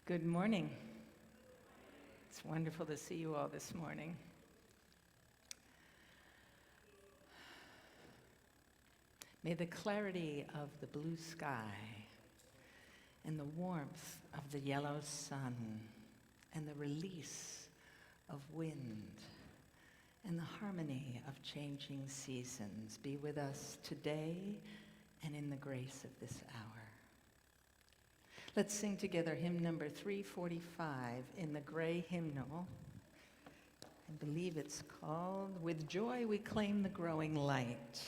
Good morning. It's wonderful to see you all this morning. May the clarity of the blue sky and the warmth of the yellow sun and the release of wind and the harmony of changing seasons be with us today and in the grace of this hour. Let's sing together hymn number 345 in the gray hymnal. I believe it's called, "With Joy We Claim the Growing Light."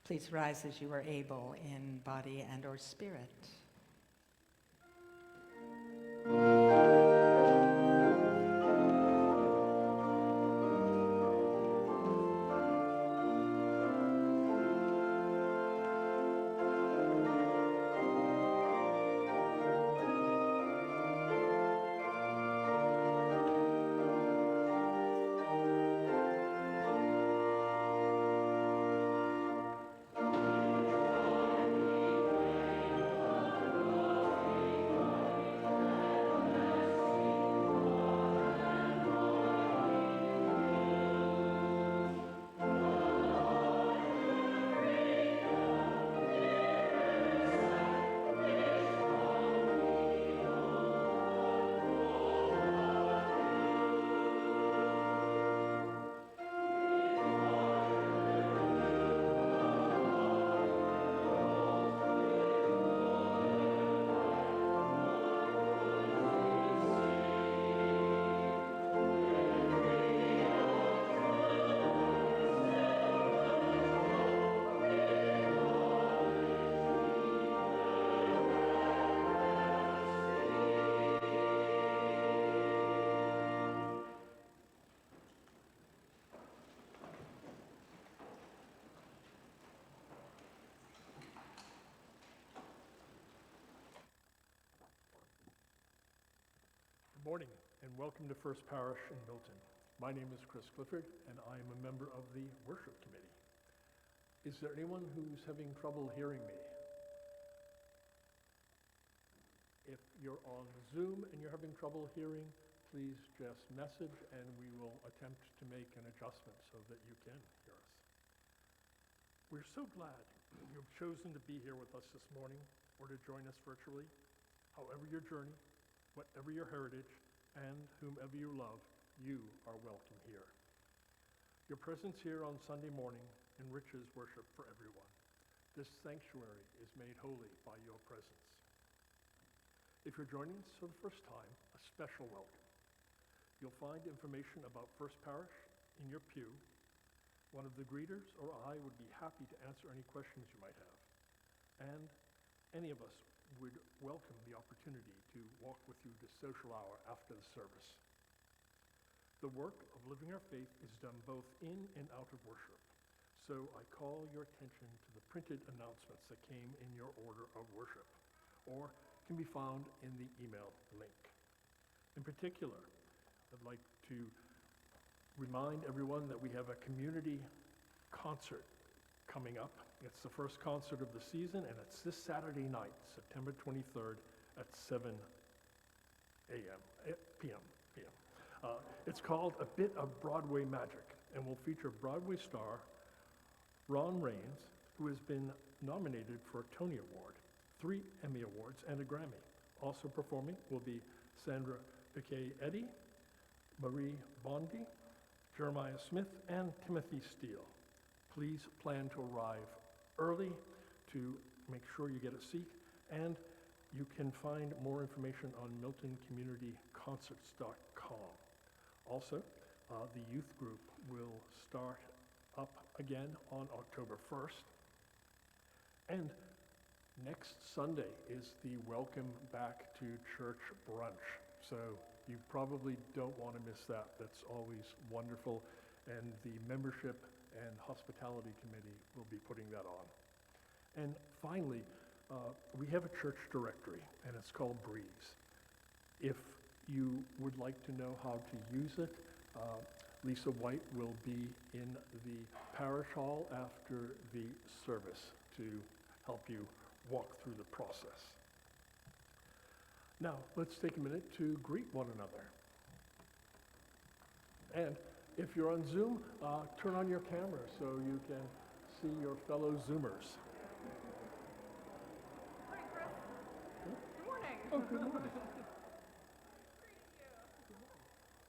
Please rise as you are able in body and or spirit. Good morning and welcome to First Parish in Milton. My name is Chris Clifford and I am a member of the worship committee. Is there anyone who's having trouble hearing me? If you're on Zoom and you're having trouble hearing, please just message and we will attempt to make an adjustment so that you can hear us. We're so glad you've chosen to be here with us this morning or to join us virtually. However your journey, whatever your heritage, and whomever you love, you are welcome here. Your presence here on Sunday morning enriches worship for everyone. This sanctuary is made holy by your presence. If you're joining us for the first time, a special welcome. You'll find information about First Parish in your pew. One of the greeters or I would be happy to answer any questions you might have. And any of us would welcome the opportunity to walk with you to social hour after the service. The work of living our faith is done both in and out of worship. So I call your attention to the printed announcements that came in your order of worship, or can be found in the email link. In particular, I'd like to remind everyone that we have a community concert coming up. It's the first concert of the season, and it's this Saturday night, September 23rd at 7 p.m. It's called A Bit of Broadway Magic, and will feature Broadway star Ron Rains, who has been nominated for a Tony Award, 3 Emmy Awards, and a Grammy. Also performing will be Sandra Piquet-Eddy, Marie Bondi, Jeremiah Smith, and Timothy Steele. Please plan to arrive early to make sure you get a seat, and you can find more information on miltoncommunityconcerts.com. Also, the youth group will start up again on October 1st. And next Sunday is the Welcome Back to Church brunch. So you probably don't want to miss that. That's always wonderful. And the membership and hospitality committee will be putting that on. And finally, we have a church directory, and it's called Breeze. If you would like to know how to use it, Lisa White will be in the parish hall after the service to help you walk through the process. Now, let's take a minute to greet one another. And if you're on Zoom, turn on your camera so you can see your fellow Zoomers. Hi, Chris. Good morning. Oh, good morning.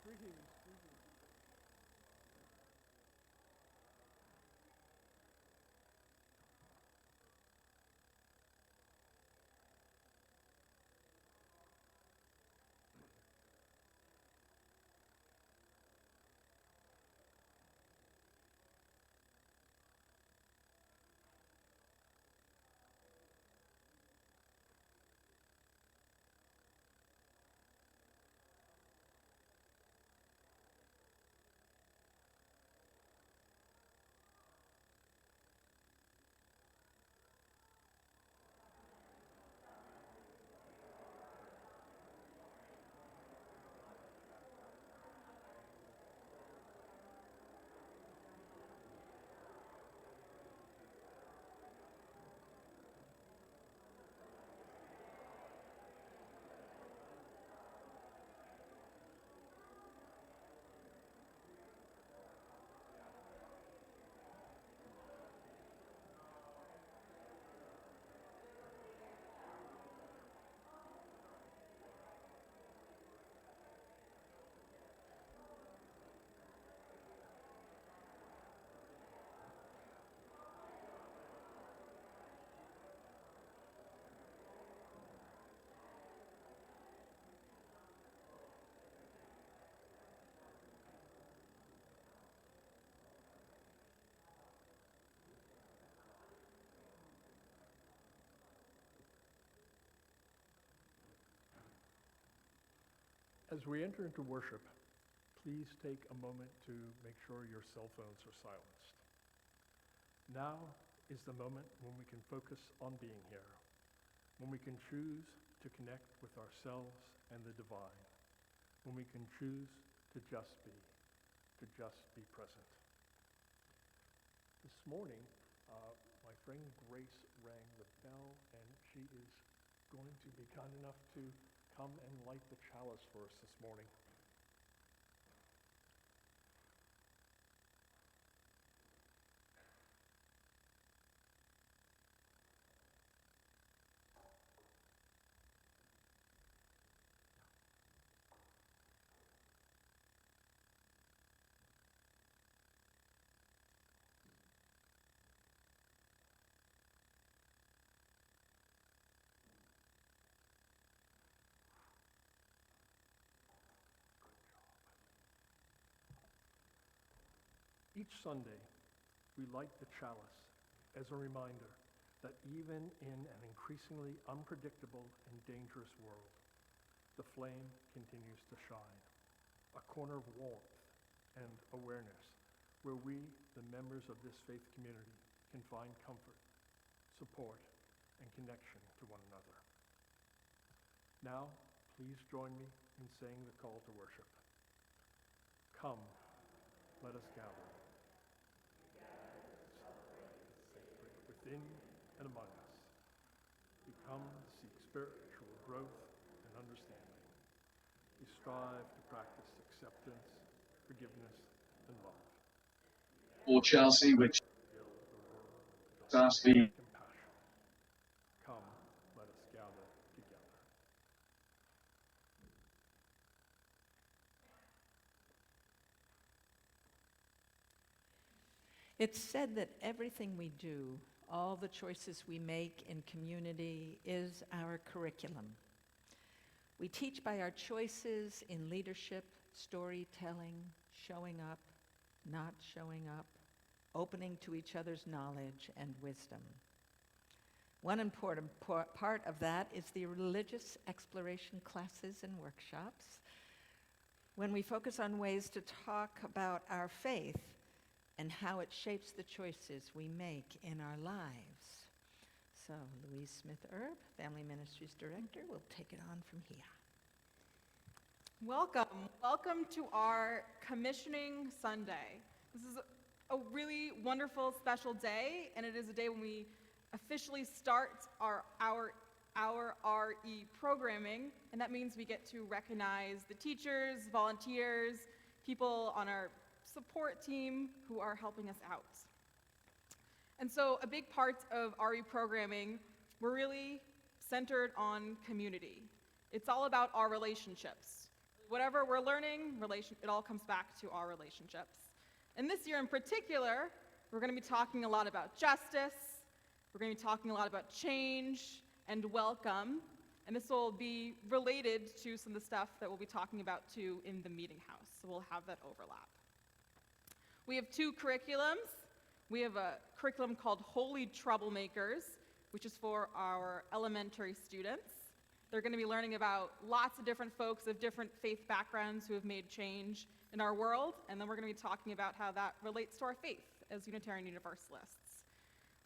Greetings. As we enter into worship, please take a moment to make sure your cell phones are silenced. Now is the moment when we can focus on being here, when we can choose to connect with ourselves and the divine, when we can choose to just be present. This morning, my friend Grace rang the bell, and she is going to be kind enough to come and light the chalice for us this morning. Each Sunday, we light the chalice as a reminder that even in an increasingly unpredictable and dangerous world, the flame continues to shine, a corner of warmth and awareness where we, the members of this faith community, can find comfort, support, and connection to one another. Now, please join me in saying the call to worship. Come, let us gather. Within and among us. We come to seek spiritual growth and understanding. We strive to practice acceptance, forgiveness, and love. Or Chelsea, which starts the Compassion. Come, let us gather together. It's said that everything we do, all the choices we make in community, is our curriculum. We teach by our choices in leadership, storytelling, showing up, not showing up, opening to each other's knowledge and wisdom. One important part of that is the religious exploration classes and workshops, when we focus on ways to talk about our faith and how it shapes the choices we make in our lives. So Louise Smith-Erb, Family Ministries Director, will take it on from here. Welcome to our Commissioning Sunday. This is a really wonderful, special day, and it is a day when we officially start our our RE programming, and that means we get to recognize the teachers, volunteers, people on our support team who are helping us out. And so a big part of RE programming, we're really centered on community. It's all about our relationships. Whatever we're learning, it all comes back to our relationships. And this year in particular, we're going to be talking a lot about justice, we're going to be talking a lot about change and welcome, and this will be related to some of the stuff that we'll be talking about too in the meeting house, so we'll have that overlap. We have two curriculums. We have a curriculum called Holy Troublemakers, which is for our elementary students. They're going to be learning about lots of different folks of different faith backgrounds who have made change in our world, and then we're going to be talking about how that relates to our faith as Unitarian Universalists.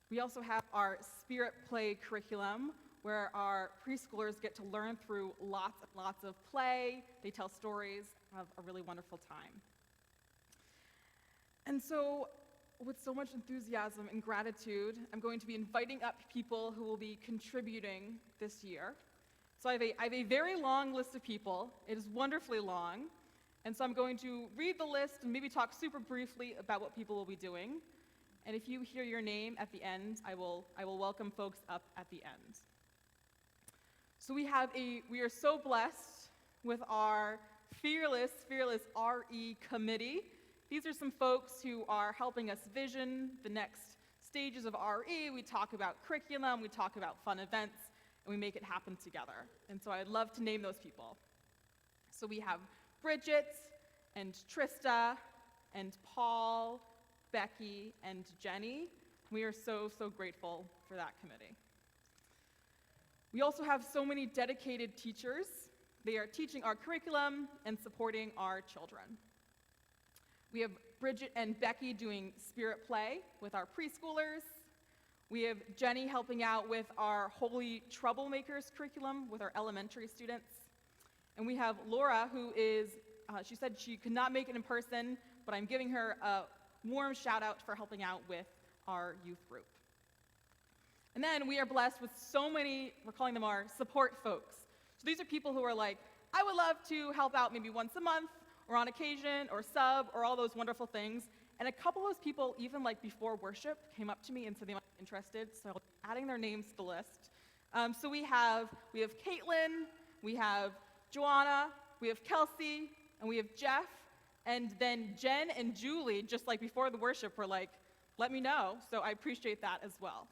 We also have our Spirit Play curriculum, where our preschoolers get to learn through lots and lots of play. They tell stories, have a really wonderful time. And so, with so much enthusiasm and gratitude, I'm going to be inviting up people who will be contributing this year. So I have a very long list of people. It is wonderfully long. And so I'm going to read the list and maybe talk super briefly about what people will be doing. And if you hear your name at the end, I will welcome folks up at the end. So we are so blessed with our fearless RE committee. These are some folks who are helping us vision the next stages of RE. We talk about curriculum, we talk about fun events, and we make it happen together. And so I'd love to name those people. So we have Bridget and Trista and Paul, Becky and Jenny. We are so grateful for that committee. We also have so many dedicated teachers. They are teaching our curriculum and supporting our children. We have Bridget and Becky doing Spirit Play with our preschoolers. We have Jenny helping out with our Holy Troublemakers curriculum with our elementary students. And we have Laura, who is, she said she could not make it in person, but I'm giving her a warm shout out for helping out with our youth group. And then we are blessed with so many, we're calling them our support folks. So these are people who are like, I would love to help out maybe once a month, or on occasion, or sub, or all those wonderful things. And a couple of those people, even like before worship, came up to me and said they might be interested, so I'll be adding their names to the list. So we have Caitlin, we have Joanna, we have Kelsey, and we have Jeff, and then Jen and Julie, just like before the worship, were like, let me know, so I appreciate that as well.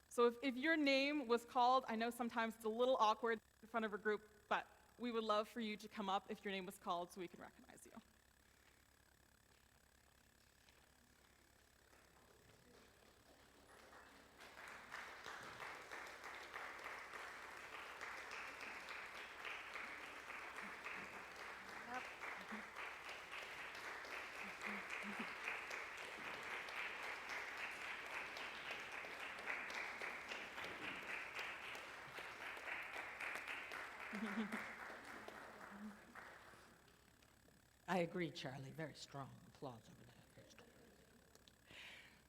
So if your name was called, I know sometimes it's a little awkward in front of a group, but we would love for you to come up if your name was called so we can recognize you. I agree, Charlie. Very strong applause over there. Very strong.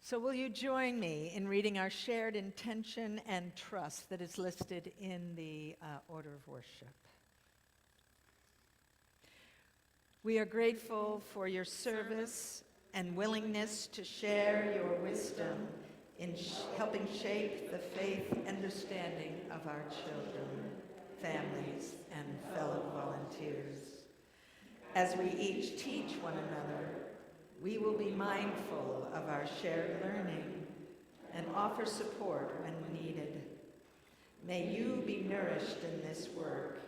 So will you join me in reading our shared intention and trust that is listed in the order of worship? We are grateful for your service and willingness to share your wisdom in helping shape the faith understanding of our children, families, and fellow volunteers. As we each teach one another, we will be mindful of our shared learning and offer support when needed. May you be nourished in this work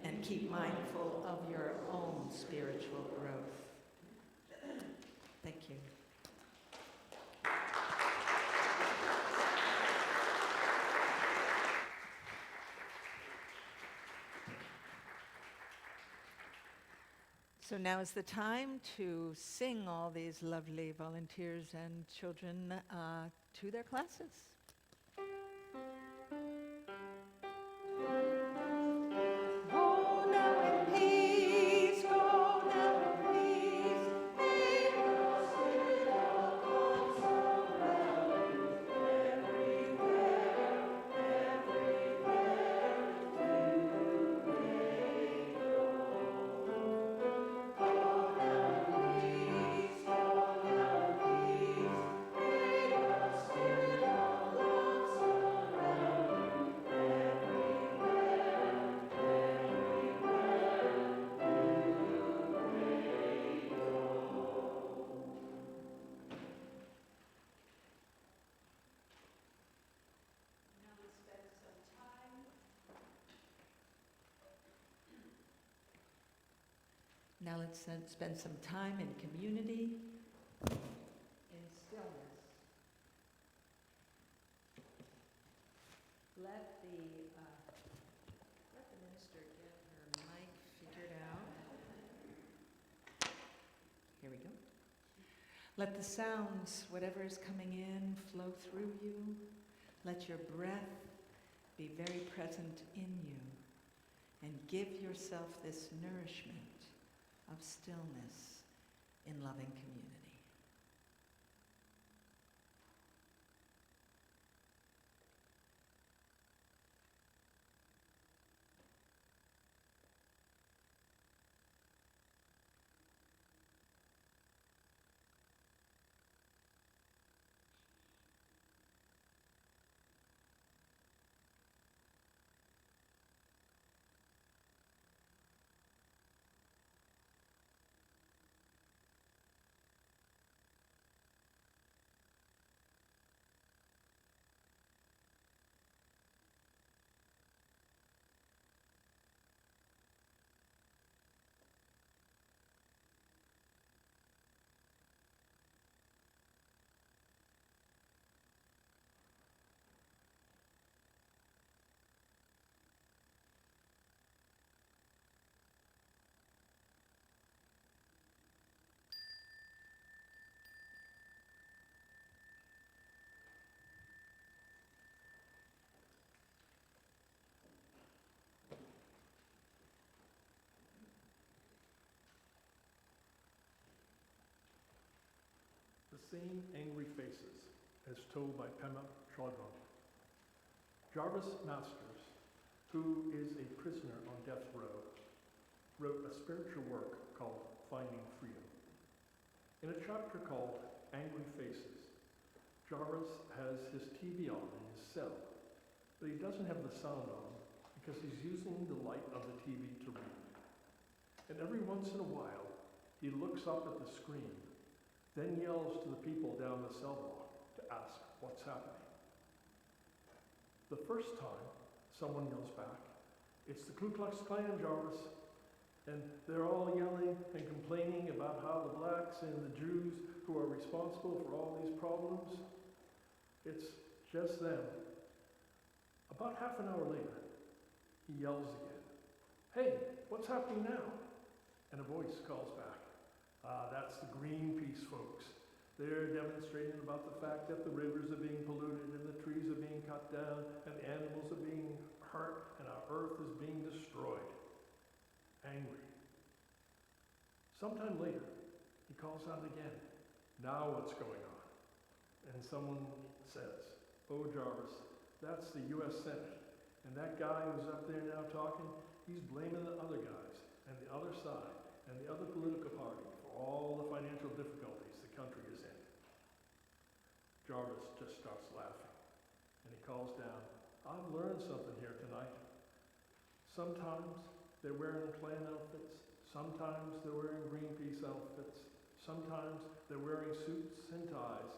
and keep mindful of your own spiritual growth. Thank you. So now is the time to sing all these lovely volunteers and children to their classes. Everywhere, Now let's spend some time in community, in stillness. Let the minister get her mic figured out. Here we go. Let the sounds, whatever is coming in, flow through you. Let your breath be very present in you. And give yourself this nourishment of stillness in loving community. The Same Angry Faces, as told by Pema Chodron. Jarvis Masters, who is a prisoner on death row, wrote a spiritual work called Finding Freedom. In a chapter called Angry Faces, Jarvis has his TV on in his cell, but he doesn't have the sound on because he's using the light of the TV to read. And every once in a while, he looks up at the screen, then yells to the people down the cell block to ask what's happening. The first time, someone yells back, "It's the Ku Klux Klan, Jarvis." And they're all yelling and complaining about how the blacks and the Jews who are responsible for all these problems, it's just them. About half an hour later, he yells again, "Hey, what's happening now?" And a voice calls back, "That's the Greenpeace folks. They're demonstrating about the fact that the rivers are being polluted and the trees are being cut down and the animals are being hurt and our earth is being destroyed." Angry. Sometime later, he calls out again, "Now what's going on?" And someone says, "Oh, Jarvis, that's the U.S. Senate. And that guy who's up there now talking, he's blaming the other guys and the other side and the other political party for all the financial difficulties the country is in." Jarvis just starts laughing, and he calls down, "I've learned something here tonight. Sometimes they're wearing Klan outfits, sometimes they're wearing Greenpeace outfits, sometimes they're wearing suits and ties,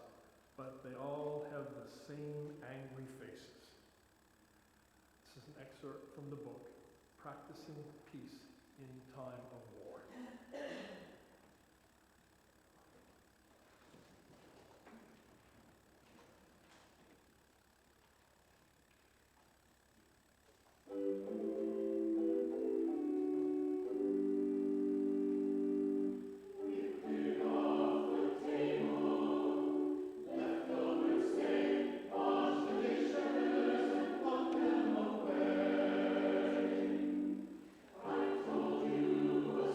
but they all have the same angry faces." This is an excerpt from the book, Practicing Peace in Time of War. I told you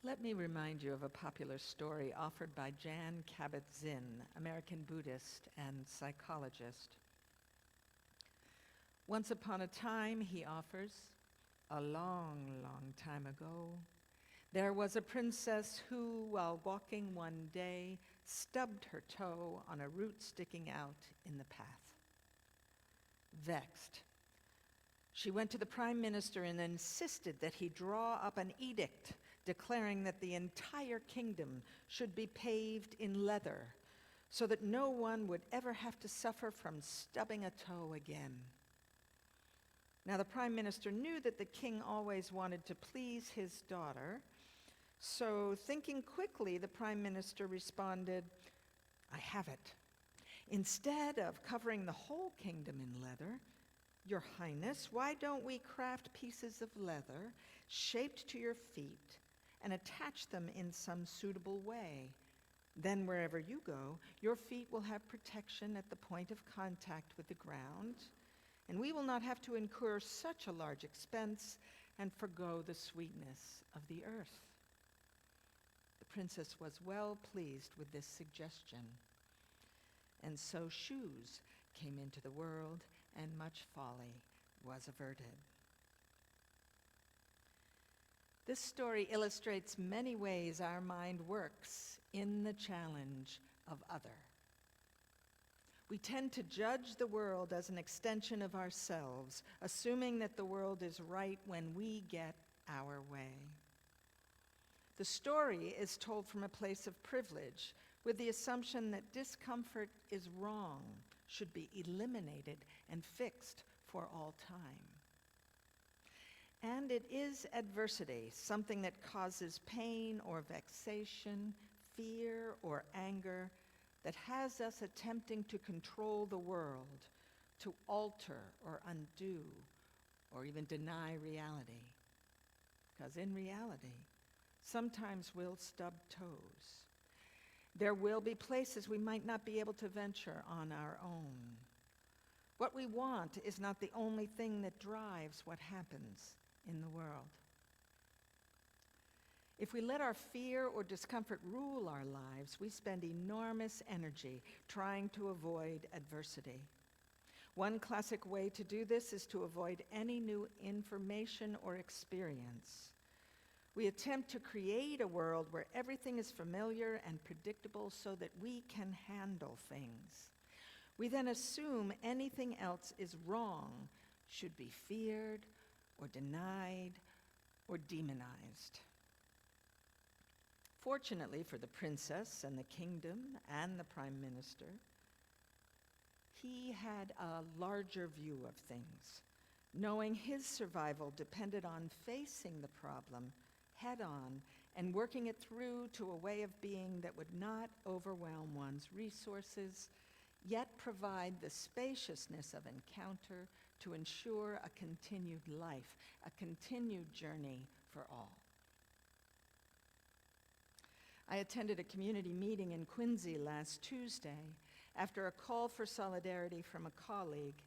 Let me remind you of a popular story offered by Jan Kabat-Zinn, American Buddhist and psychologist. Once upon a time, he offers, a long, long time ago, there was a princess who, while walking one day, stubbed her toe on a root sticking out in the path. Vexed, she went to the prime minister and insisted that he draw up an edict declaring that the entire kingdom should be paved in leather so that no one would ever have to suffer from stubbing a toe again. Now, the prime minister knew that the king always wanted to please his daughter, so thinking quickly, the prime minister responded, "I have it. Instead of covering the whole kingdom in leather, Your Highness, why don't we craft pieces of leather shaped to your feet and attach them in some suitable way? Then wherever you go, your feet will have protection at the point of contact with the ground, and we will not have to incur such a large expense and forgo the sweetness of the earth." The princess was well pleased with this suggestion, and so shoes came into the world and much folly was averted. This story illustrates many ways our mind works in the challenge of other. We tend to judge the world as an extension of ourselves, assuming that the world is right when we get our way. The story is told from a place of privilege, with the assumption that discomfort is wrong, should be eliminated and fixed for all time. And it is adversity, something that causes pain or vexation, fear or anger, that has us attempting to control the world, to alter or undo, or even deny reality. Because in reality, sometimes we'll stub toes. There will be places we might not be able to venture on our own. What we want is not the only thing that drives what happens in the world. If we let our fear or discomfort rule our lives, we spend enormous energy trying to avoid adversity. One classic way to do this is to avoid any new information or experience. We attempt to create a world where everything is familiar and predictable so that we can handle things. We then assume anything else is wrong, should be feared or denied or demonized. Fortunately for the princess and the kingdom and the prime minister, he had a larger view of things, knowing his survival depended on facing the problem head on and working it through to a way of being that would not overwhelm one's resources, yet provide the spaciousness of encounter to ensure a continued life, a continued journey for all. I attended a community meeting in Quincy last Tuesday after a call for solidarity from a colleague.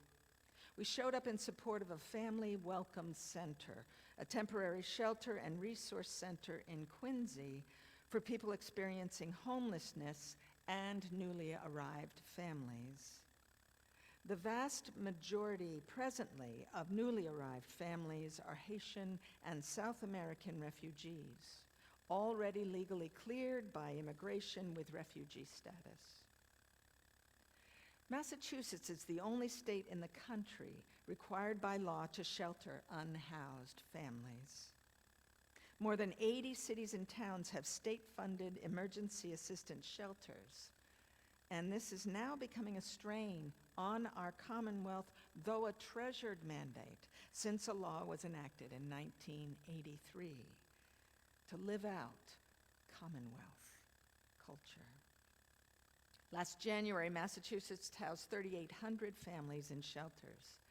We showed up in support of a family welcome center, a temporary shelter and resource center in Quincy for people experiencing homelessness and newly arrived families. The vast majority presently of newly arrived families are Haitian and South American refugees, already legally cleared by immigration with refugee status. Massachusetts is the only state in the country required by law to shelter unhoused families. More than 80 cities and towns have state-funded emergency assistance shelters, and this is now becoming a strain on our Commonwealth, though a treasured mandate since a law was enacted in 1983 to live out Commonwealth culture. Last January, Massachusetts housed 3,800 families in shelters.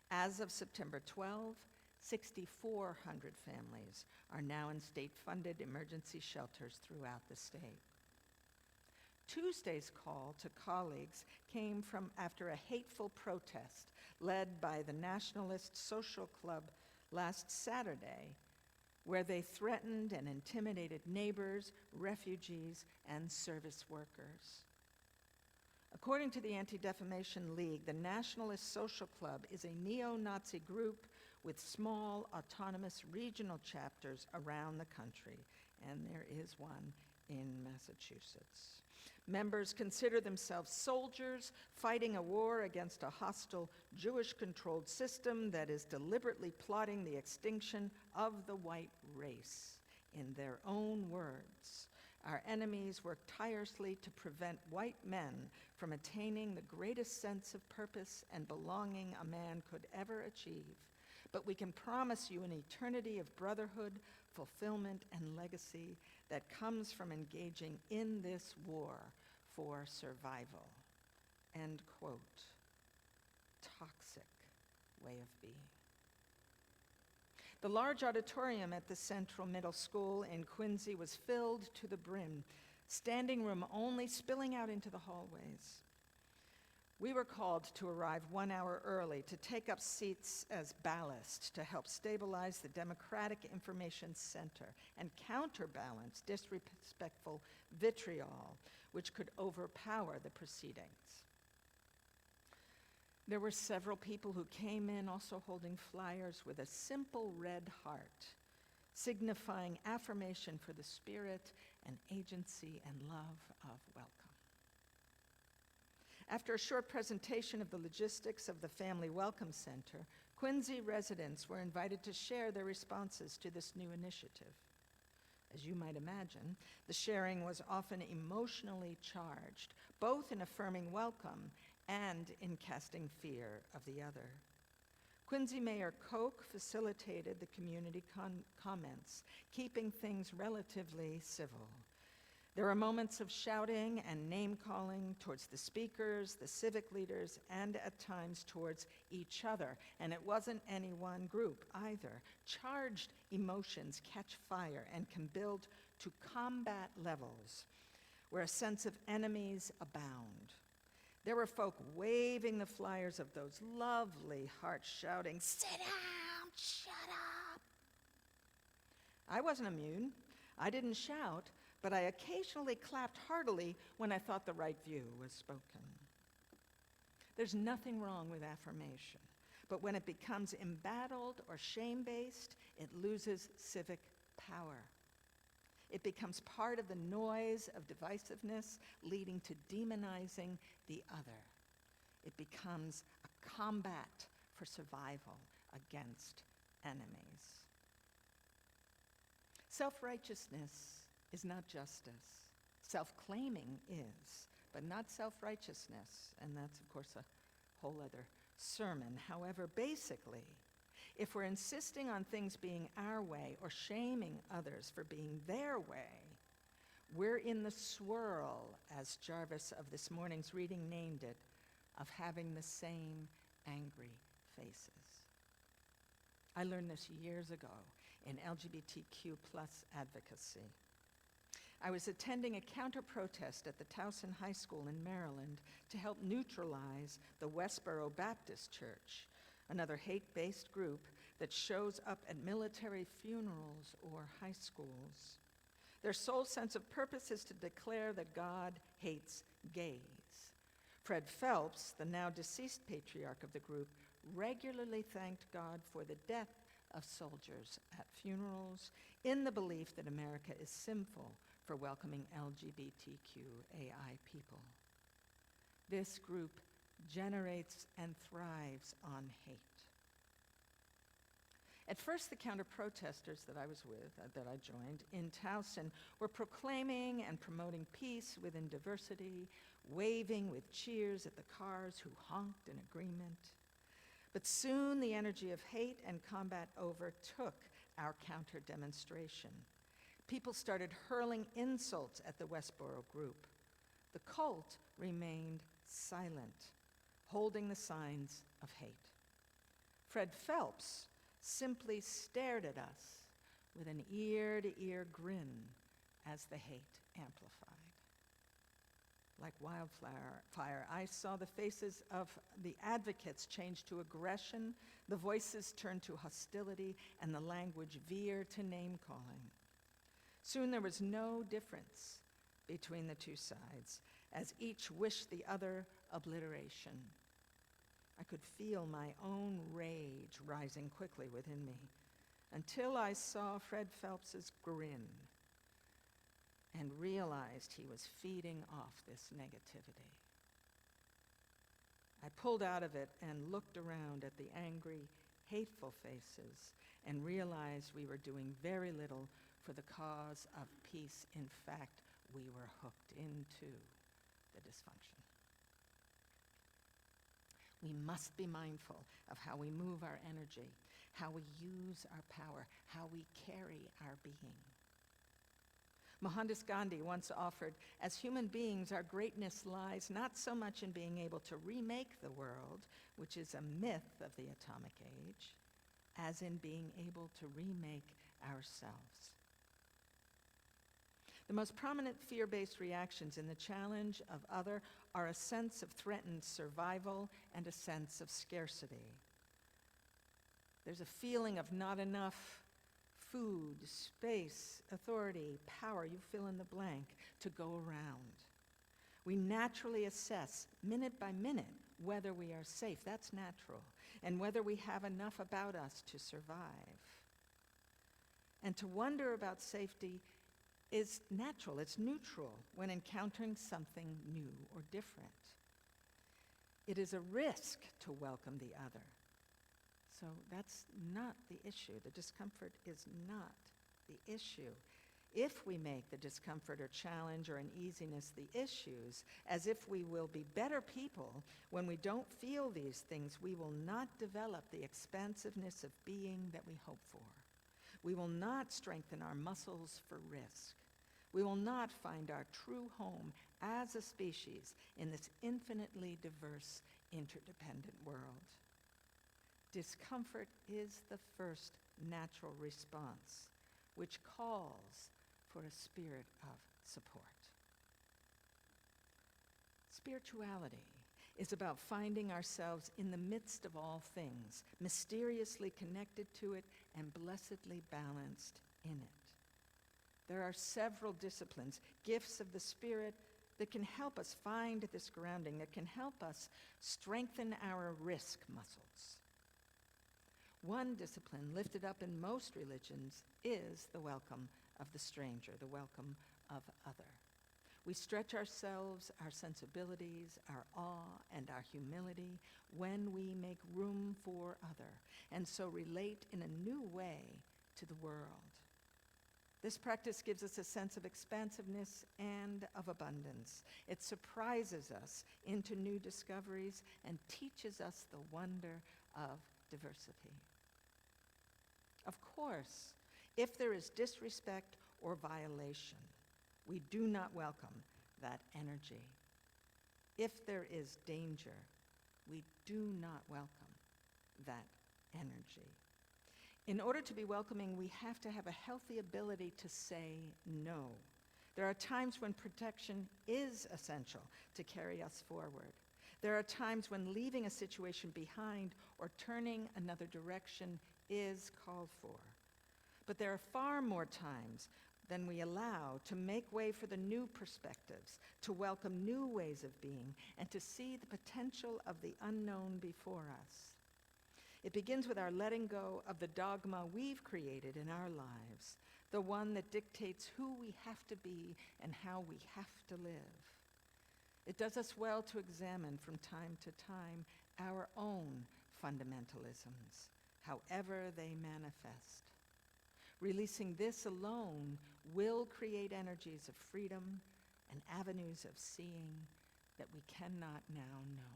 As of September 12, 6,400 families are now in state-funded emergency shelters throughout the state. Tuesday's call to colleagues came from after a hateful protest led by the Nationalist Social Club last Saturday, where they threatened and intimidated neighbors, refugees, and service workers. According to the Anti-Defamation League, the Nationalist Social Club is a neo-Nazi group with small, autonomous regional chapters around the country, and there is one in Massachusetts. Members consider themselves soldiers fighting a war against a hostile Jewish-controlled system that is deliberately plotting the extinction of the white race. In their own words, our enemies work tirelessly to prevent white men from attaining the greatest sense of purpose and belonging a man could ever achieve. But we can promise you an eternity of brotherhood, fulfillment, and legacy that comes from engaging in this war for survival. End quote. Toxic way of being. The large auditorium at the Central Middle School in Quincy was filled to the brim, standing room only spilling out into the hallways. We were called to arrive 1 hour early to take up seats as ballast to help stabilize the Democratic Information Center and counterbalance disrespectful vitriol, which could overpower the proceedings. There were several people who came in also holding flyers with a simple red heart, signifying affirmation for the spirit and agency and love of welcome. After a short presentation of the logistics of the Family Welcome Center, Quincy residents were invited to share their responses to this new initiative. As you might imagine, the sharing was often emotionally charged, both in affirming welcome and in casting fear of the other. Quincy Mayor Koch facilitated the community comments, keeping things relatively civil. There were moments of shouting and name-calling towards the speakers, the civic leaders, and at times towards each other. And it wasn't any one group either. Charged emotions catch fire and can build to combat levels where a sense of enemies abound. There were folk waving the flyers of those lovely hearts, shouting, "Sit down, shut up." I wasn't immune. I didn't shout, but I occasionally clapped heartily when I thought the right view was spoken. There's nothing wrong with affirmation, but when it becomes embattled or shame-based, it loses civic power. It becomes part of the noise of divisiveness, leading to demonizing the other. It becomes a combat for survival against enemies. Self-righteousness is not justice. Self-claiming is, but not self-righteousness, and that's, of course, a whole other sermon. However, basically, if we're insisting on things being our way or shaming others for being their way, we're in the swirl, as Jarvis of this morning's reading named it, of having the same angry faces. I learned this years ago in LGBTQ+ advocacy. I was attending a counter-protest at the Towson High School in Maryland to help neutralize the Westboro Baptist Church, another hate-based group that shows up at military funerals or high schools. Their sole sense of purpose is to declare that God hates gays. Fred Phelps, the now deceased patriarch of the group, regularly thanked God for the death of soldiers at funerals in the belief that America is sinful for welcoming LGBTQAI people. This group generates and thrives on hate. At first, the counter-protesters that I was with, that I joined in Towson, were proclaiming and promoting peace within diversity, waving with cheers at the cars who honked in agreement. But soon the energy of hate and combat overtook our counter-demonstration. People started hurling insults at the Westboro group. The cult remained silent, holding the signs of hate. Fred Phelps simply stared at us with an ear-to-ear grin as the hate amplified. like wildfire. I saw the faces of the advocates change to aggression, the voices turn to hostility, and the language veer to name-calling. Soon there was no difference between the two sides, as each wished the other obliteration. I could feel my own rage rising quickly within me, until I saw Fred Phelps's grin and realized he was feeding off this negativity. I pulled out of it and looked around at the angry, hateful faces and realized we were doing very little for the cause of peace. In fact, we were hooked into the dysfunction. We must be mindful of how we move our energy, how we use our power, how we carry our being. Mohandas Gandhi once offered, as human beings, our greatness lies not so much in being able to remake the world, which is a myth of the atomic age, as in being able to remake ourselves. The most prominent fear-based reactions in the challenge of other are a sense of threatened survival and a sense of scarcity. There's a feeling of not enough food, space, authority, power, you fill in the blank, to go around. We naturally assess, minute by minute, whether we are safe, that's natural, and whether we have enough about us to survive. And to wonder about safety is natural, it's neutral when encountering something new or different. It is a risk to welcome the other. So that's not the issue. The discomfort is not the issue. If we make the discomfort or challenge or uneasiness the issues, as if we will be better people when we don't feel these things, we will not develop the expansiveness of being that we hope for. We will not strengthen our muscles for risk. We will not find our true home as a species in this infinitely diverse, interdependent world. Discomfort is the first natural response, which calls for a spirit of support. Spirituality is about finding ourselves in the midst of all things, mysteriously connected to it and blessedly balanced in it. There are several disciplines, gifts of the Spirit, that can help us find this grounding, that can help us strengthen our risk muscles. One discipline lifted up in most religions is the welcome of the stranger, the welcome of other. We stretch ourselves, our sensibilities, our awe, and our humility when we make room for other, and so relate in a new way to the world. This practice gives us a sense of expansiveness and of abundance. It surprises us into new discoveries and teaches us the wonder of diversity. Of course, if there is disrespect or violation, we do not welcome that energy. If there is danger, we do not welcome that energy. In order to be welcoming, we have to have a healthy ability to say no. There are times when protection is essential to carry us forward. There are times when leaving a situation behind or turning another direction is called for. But there are far more times than we allow to make way for the new perspectives, to welcome new ways of being, and to see the potential of the unknown before us. It begins with our letting go of the dogma we've created in our lives, the one that dictates who we have to be and how we have to live. It does us well to examine from time to time our own fundamentalisms, however they manifest. Releasing this alone will create energies of freedom and avenues of seeing that we cannot now know.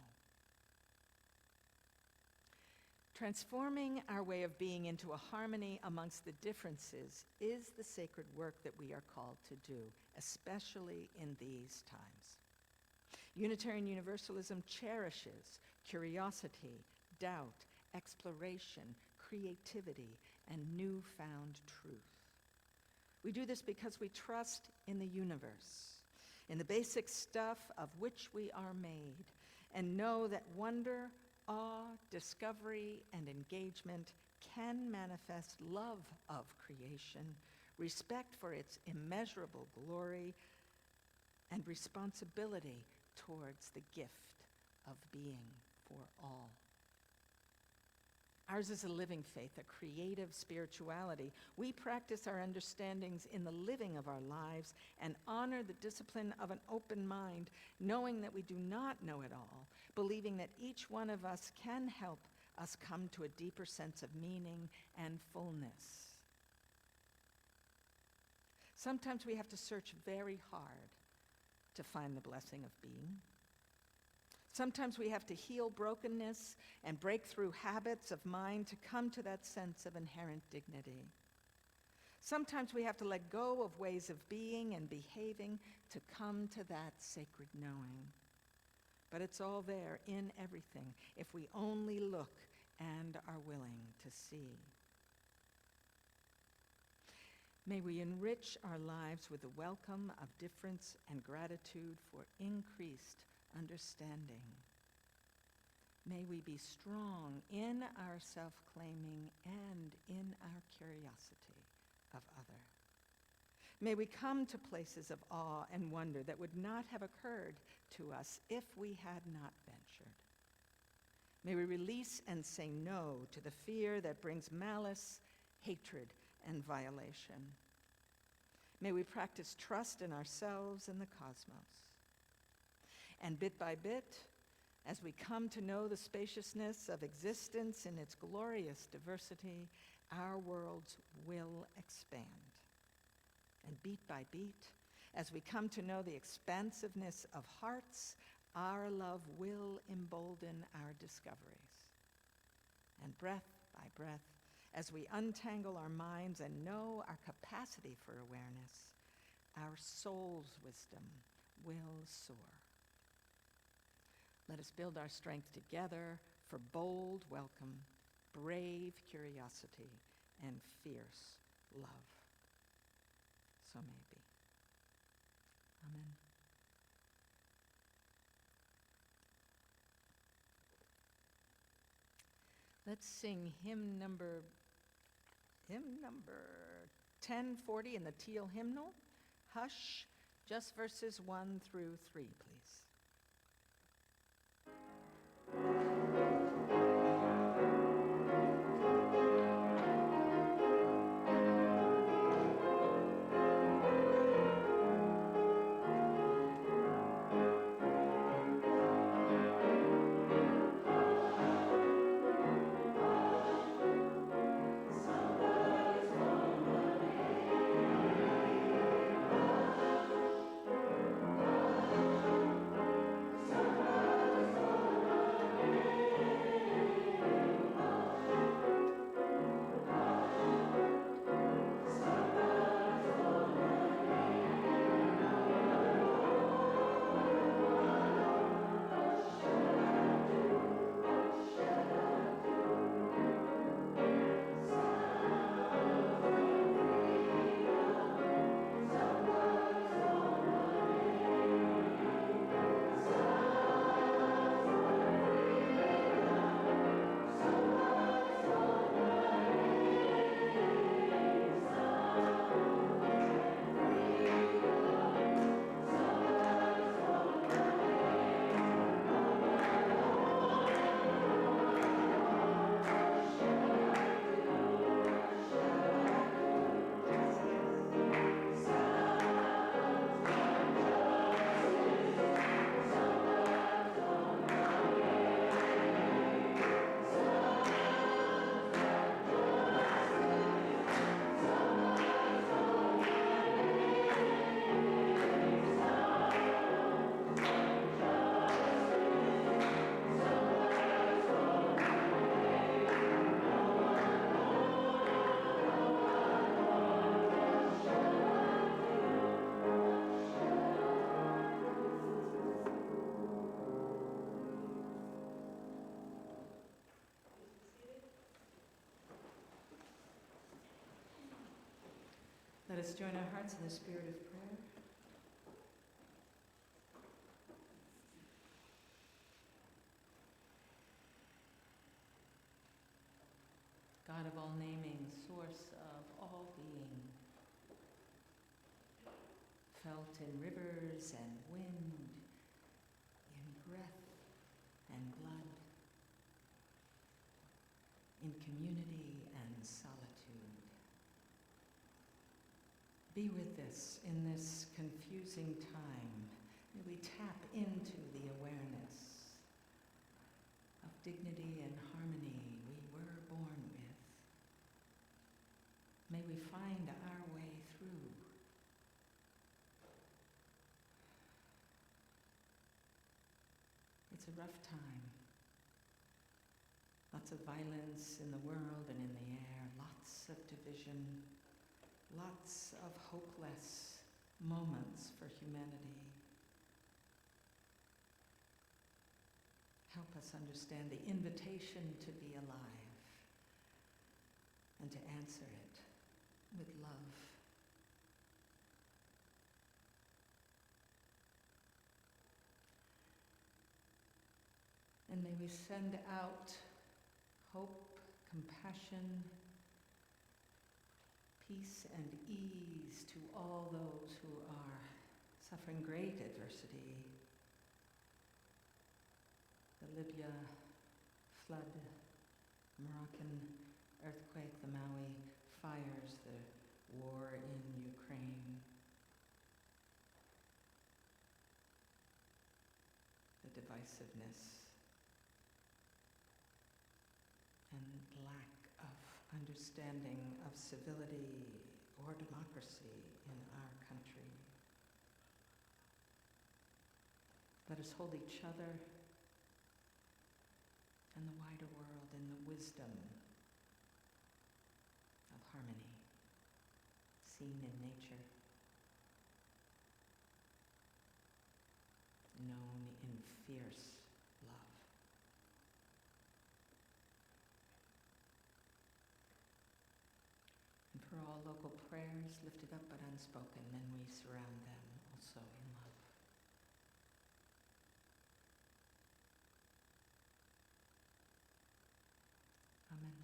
Transforming our way of being into a harmony amongst the differences is the sacred work that we are called to do, especially in these times. Unitarian Universalism cherishes curiosity, doubt, exploration, creativity, and newfound truth. We do this because we trust in the universe, in the basic stuff of which we are made, and know that wonder, awe, discovery, and engagement can manifest love of creation, respect for its immeasurable glory, and responsibility towards the gift of being for all. Ours is a living faith, a creative spirituality. We practice our understandings in the living of our lives and honor the discipline of an open mind, knowing that we do not know it all, believing that each one of us can help us come to a deeper sense of meaning and fullness. Sometimes we have to search very hard to find the blessing of being. Sometimes we have to heal brokenness and break through habits of mind to come to that sense of inherent dignity. Sometimes we have to let go of ways of being and behaving to come to that sacred knowing. But it's all there in everything if we only look and are willing to see. May we enrich our lives with the welcome of difference and gratitude for increased understanding. May we be strong in our self-claiming and in our curiosity of other. May we come to places of awe and wonder that would not have occurred to us if we had not ventured. May we release and say no to the fear that brings malice, hatred, and violation. May we practice trust in ourselves and the cosmos. And bit by bit, as we come to know the spaciousness of existence in its glorious diversity, our worlds will expand. And beat by beat, as we come to know the expansiveness of hearts, our love will embolden our discoveries. And breath by breath, as we untangle our minds and know our capacity for awareness, our soul's wisdom will soar. Let us build our strength together for bold welcome, brave curiosity, and fierce love. So may it be. Amen. Let's sing hymn number 1040 in the Teal hymnal. Hush, just verses 1 through 3, please. Let us join our hearts in the spirit of prayer. dwelt in rivers and wind, in breath and blood, in community and solitude. Be with us in this confusing time. May we tap into the awareness of dignity and harmony we were born with. May we find our way through. It's a rough time. Lots of violence in the world and in the air, lots of division, lots of hopeless moments for humanity. Help us understand the invitation to be alive and to answer it with love. And may we send out hope, compassion, peace and ease to all those who are suffering great adversity. The Libya flood, Moroccan earthquake, the Maui fires, the war in Ukraine, the divisiveness and lack of understanding of civility or democracy in our country. Let us hold each other and the wider world in the wisdom of harmony seen in nature, known in fierce love. And for all local prayers lifted up but unspoken, and we surround them also in love. Amen.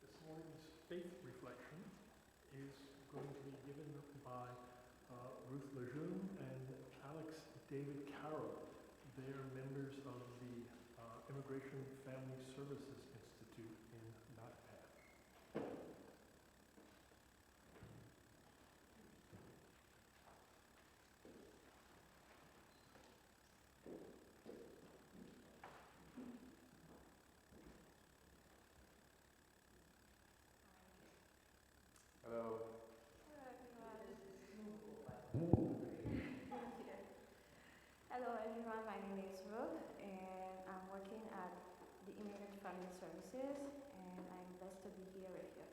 This morning's faith reflection is going to be given by Ruth Lejeune and Alex David Carroll. They are members of the Immigration Family Services Institute in Macpac. Hello. Hello everyone, my name is Ruth and I'm working at the Immigrant Family Services and I'm blessed to be here with you.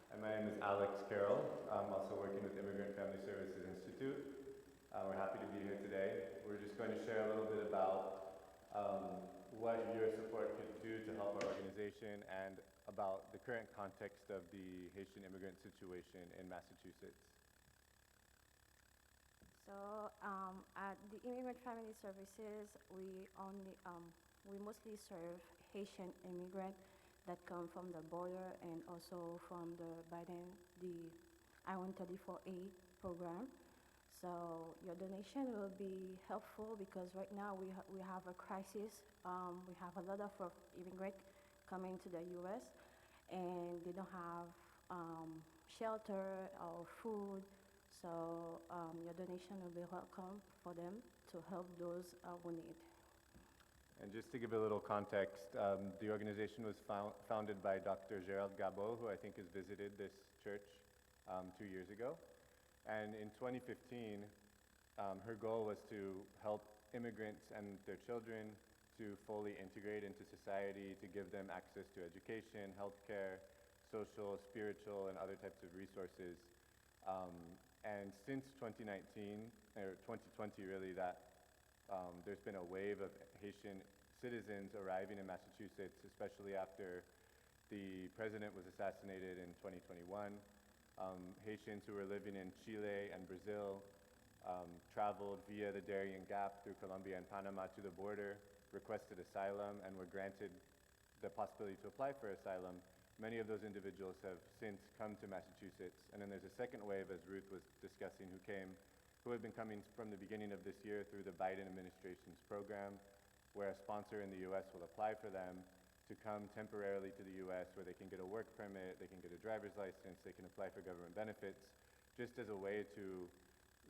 And my name is Alex Carroll. I'm also working with Immigrant Family Services Institute. We're happy to be here today. We're just going to share a little bit about what your support could do to help our organization and about the current context of the Haitian immigrant situation in Massachusetts. So at the Immigrant Family Services, we mostly serve Haitian immigrants that come from the border and also from the I-134A program. So your donation will be helpful because right now we have a crisis. We have a lot of immigrants coming to the U.S. and they don't have shelter or food. So your donation will be welcome for them to help those who need. And just to give a little context, the organization was founded by Dr. Gérald Gabot, who I think has visited this church 2 years ago. And in 2015, her goal was to help immigrants and their children to fully integrate into society, to give them access to education, healthcare, social, spiritual, and other types of resources. And since 2019, or 2020 really, there's been a wave of Haitian citizens arriving in Massachusetts, especially after the president was assassinated in 2021. Haitians who were living in Chile and Brazil traveled via the Darien Gap through Colombia and Panama to the border, requested asylum, and were granted the possibility to apply for asylum. Many of those individuals have since come to Massachusetts. And then there's a second wave, as Ruth was discussing, who have been coming from the beginning of this year through the Biden administration's program, where a sponsor in the US will apply for them to come temporarily to the US, where they can get a work permit, they can get a driver's license, they can apply for government benefits, just as a way to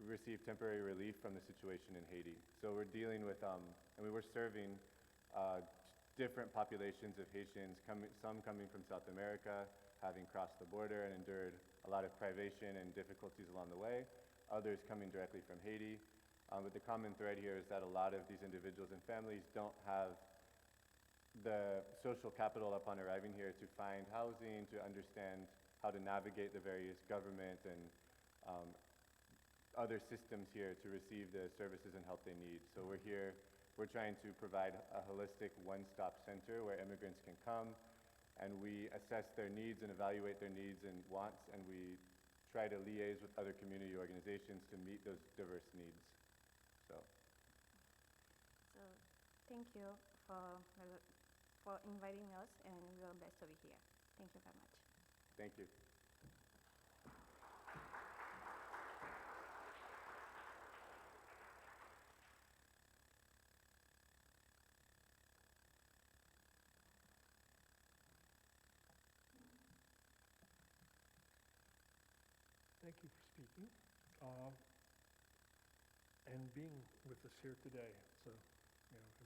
receive temporary relief from the situation in Haiti. So we're dealing with, and we were serving different populations of Haitians, some coming from South America, having crossed the border and endured a lot of privation and difficulties along the way, others coming directly from Haiti. But the common thread here is that a lot of these individuals and families don't have the social capital upon arriving here to find housing, to understand how to navigate the various government and other systems here to receive the services and help they need. So we're here, we're trying to provide a holistic one-stop center where immigrants can come, and we assess their needs and evaluate their needs and wants, and we try to liaise with other community organizations to meet those diverse needs. So Thank you for inviting us, and we are blessed to be here. Thank you very much. thank you. Thank you for speaking and being with us here today. It's a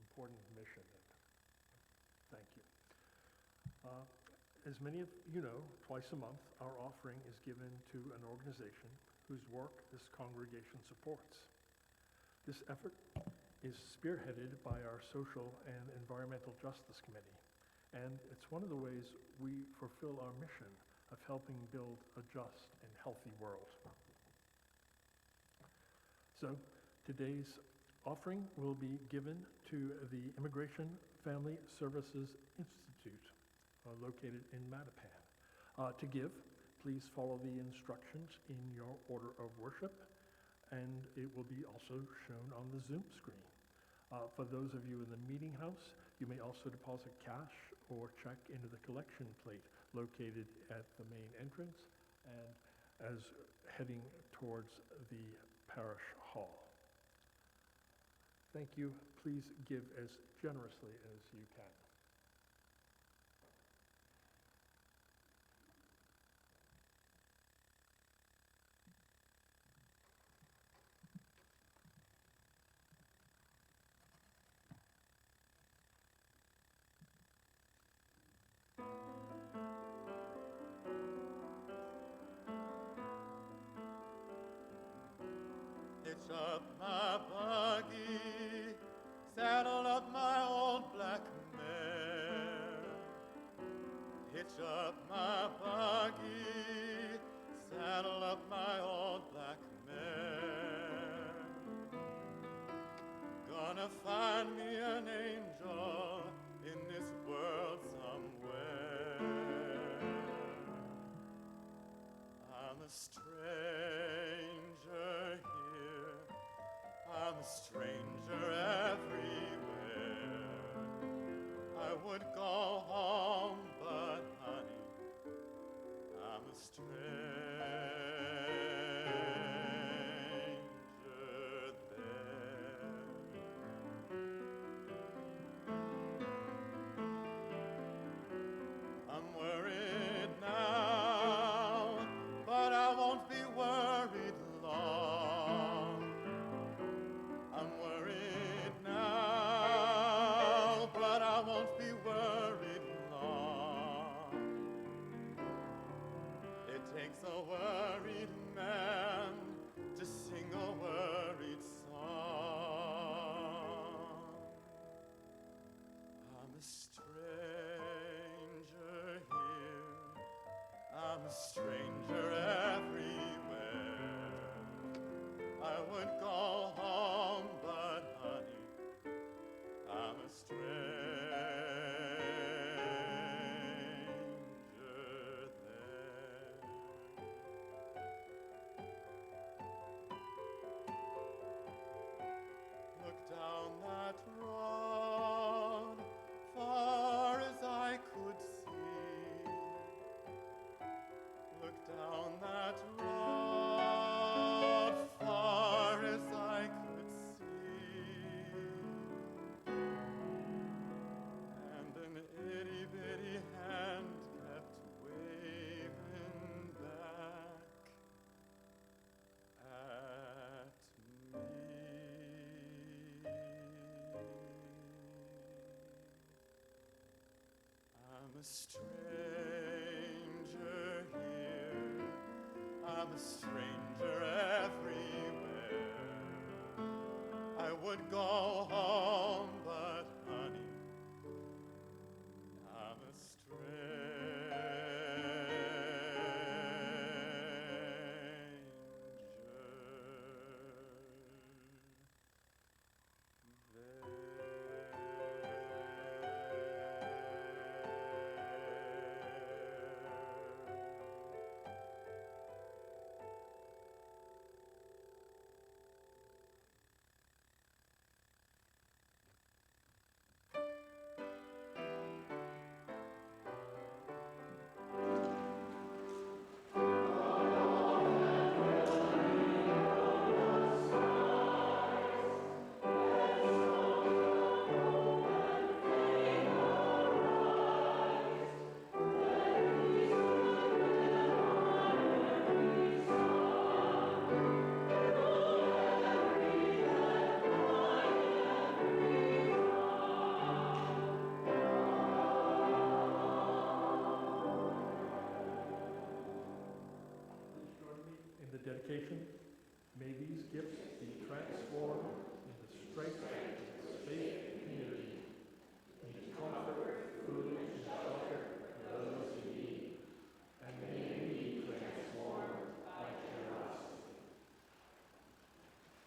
important mission. And thank you. As many of you know, twice a month our offering is given to an organization whose work this congregation supports. This effort is spearheaded by our Social and Environmental Justice Committee, and it's one of the ways we fulfill our mission of helping build a just and healthy world. So today's offering will be given to the Immigration Family Services Institute, located in Mattapan. To give, please follow the instructions in your order of worship, and it will be also shown on the Zoom screen. For those of you in the meeting house, you may also deposit cash or check into the collection plate located at the main entrance and as heading towards the parish hall. Thank you. Please give as generously as you can. Hitch up my buggy, saddle up my old black mare. Hitch up my buggy, saddle up my old black mare. Gonna find me an angel in this world somewhere. I'm a stranger here, I'm a stranger everywhere. I would go home, but honey, I'm a stranger there. I'm wearing a stranger here, I'm a stranger everywhere. I would go home, but honey, I'm a stranger there. Look down that road, far as I could see. Look down that road, far as I could see. And an itty-bitty hand kept waving back at me. I'm a stranger here, I'm a stranger everywhere. I would go home, but honey, I'm a Dedication. May these gifts be transformed into strength, faith, community, into comfort, food, and shelter for those in need, and may we be transformed by generosity.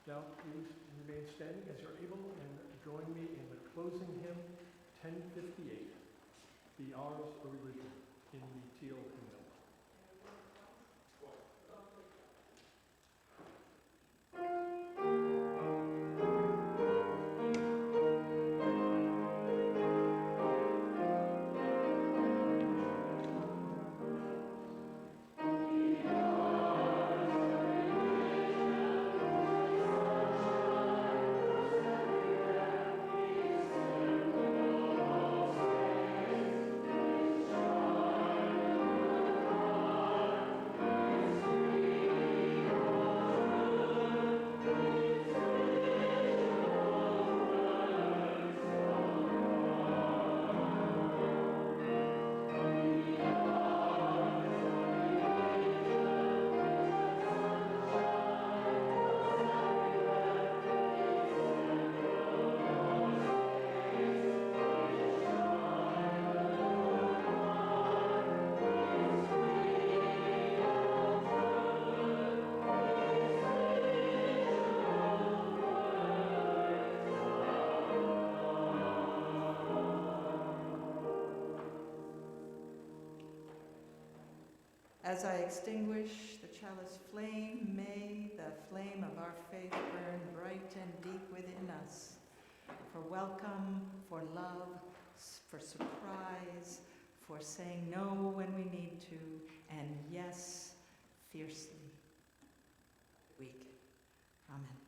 Now, please remain standing as you're able and join me in the closing hymn, 1058, Be Ours a Religion, in the Teal hymnal. As I extinguish the chalice flame, may the flame of our faith burn bright and deep within us, for welcome, for love, for surprise, for saying no when we need to, and yes, fiercely weak. Amen.